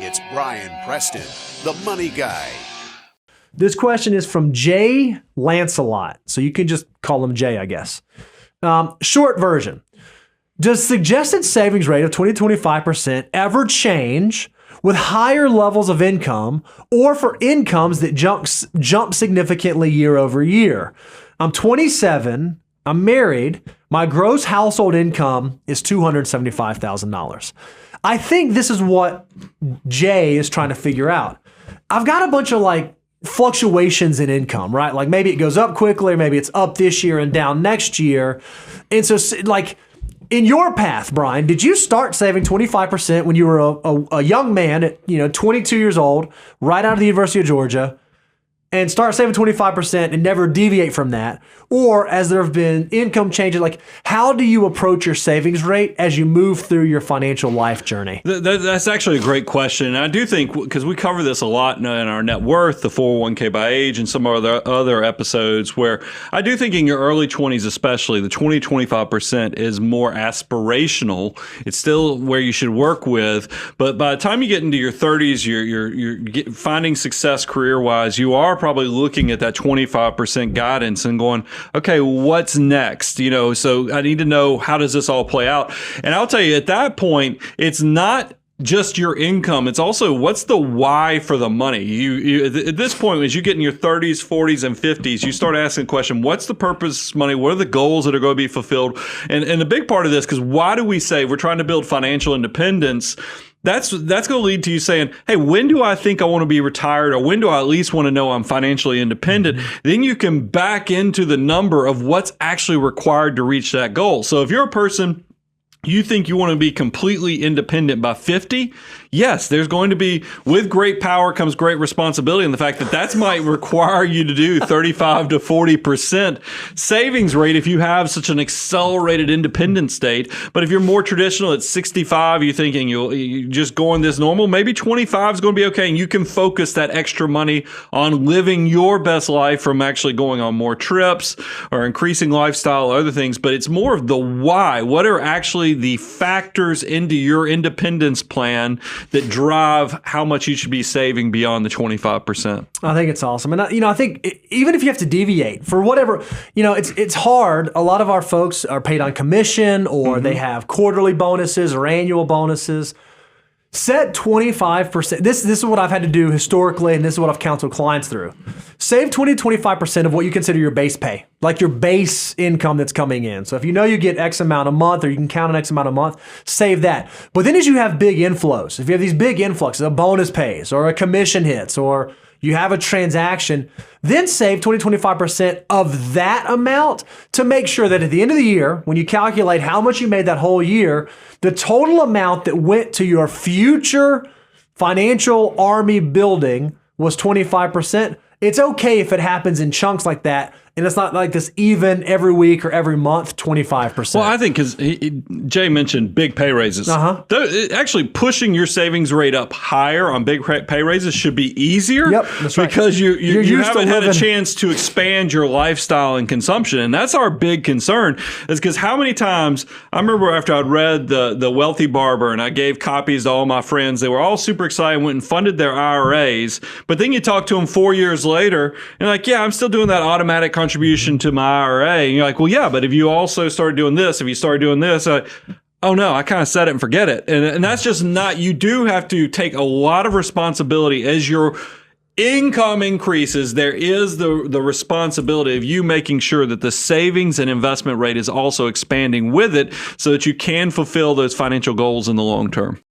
It's Brian Preston, the Money Guy. This question is from Jay Lancelot. So you can just call him Jay, I guess. Short version. Does suggested savings rate of 20-25% ever change with higher levels of income or for incomes that jump significantly year over year? I'm 27. I'm married. My gross household income is $275,000. I think this is what Jay is trying to figure out. I've got a bunch of fluctuations in income, right? Like maybe it goes up quickly, or maybe it's up this year and down next year. And so in your path, Brian, did you start saving 25% when you were a young man at 22 years old, right out of the University of Georgia, and start saving 25% and never deviate from that? Or as there have been income changes, how do you approach your savings rate as you move through your financial life journey? That's actually a great question. And I do think, because we cover this a lot in our net worth, the 401k by age, and some of our other episodes, where I do think in your early 20s especially, the 20-25% is more aspirational. It's still where you should work with. But by the time you get into your 30s, you're finding success career-wise, you are probably looking at that 25% guidance and going, okay, what's next? So I need to know, how does this all play out? And I'll tell you, at that point, it's not just your income. It's also, what's the why for the money? You at this point, as you get in your 30s, 40s, and 50s, you start asking the question, what's the purpose of money? What are the goals that are going to be fulfilled? And the big part of this, because why do we say we're trying to build financial independence? That's going to lead to you saying, hey, when do I think I want to be retired, or when do I at least want to know I'm financially independent? Then you can back into the number of what's actually required to reach that goal. So if you're a person, you think you want to be completely independent by 50? Yes, there's going to be, with great power comes great responsibility, and the fact that might require you to do 35 to 40% savings rate if you have such an accelerated independent state. But if you're more traditional at 65, you're thinking you just going this normal, maybe 25 is going to be okay, and you can focus that extra money on living your best life from actually going on more trips or increasing lifestyle or other things. But it's more of the why. What are actually the factors into your independence plan that drive how much you should be saving beyond the 25%? I think it's awesome. And I think even if you have to deviate for whatever, it's hard. A lot of our folks are paid on commission, or they have quarterly bonuses or annual bonuses. Set 25%. This is what I've had to do historically, and this is what I've counseled clients through. Save 20-25% of what you consider your base pay, like your base income that's coming in. So if you know you get X amount a month, or you can count on X amount a month, save that. But then as you have big inflows, if you have these big influxes, a bonus pays or a commission hits, or you have a transaction, then save 20-25% of that amount to make sure that at the end of the year, when you calculate how much you made that whole year, the total amount that went to your future financial army building was 25%. It's okay if it happens in chunks like that, and it's not like this even every week or every month, 25%. Well, I think because Jay mentioned big pay raises. Actually, pushing your savings rate up higher on big pay raises should be easier. Yep, that's right. Because you haven't had a chance to expand your lifestyle and consumption. And that's our big concern, is because how many times, I remember after I'd read The Wealthy Barber and I gave copies to all my friends, they were all super excited, went and funded their IRAs. But then you talk to them 4 years later, and like, yeah, I'm still doing that automatic contribution to my IRA. And you're like, well, yeah, but if you also started doing this, if you started doing this, oh no, I kind of set it and forget it. And that's just not, you do have to take a lot of responsibility as your income increases. There is the responsibility of you making sure that the savings and investment rate is also expanding with it, so that you can fulfill those financial goals in the long term.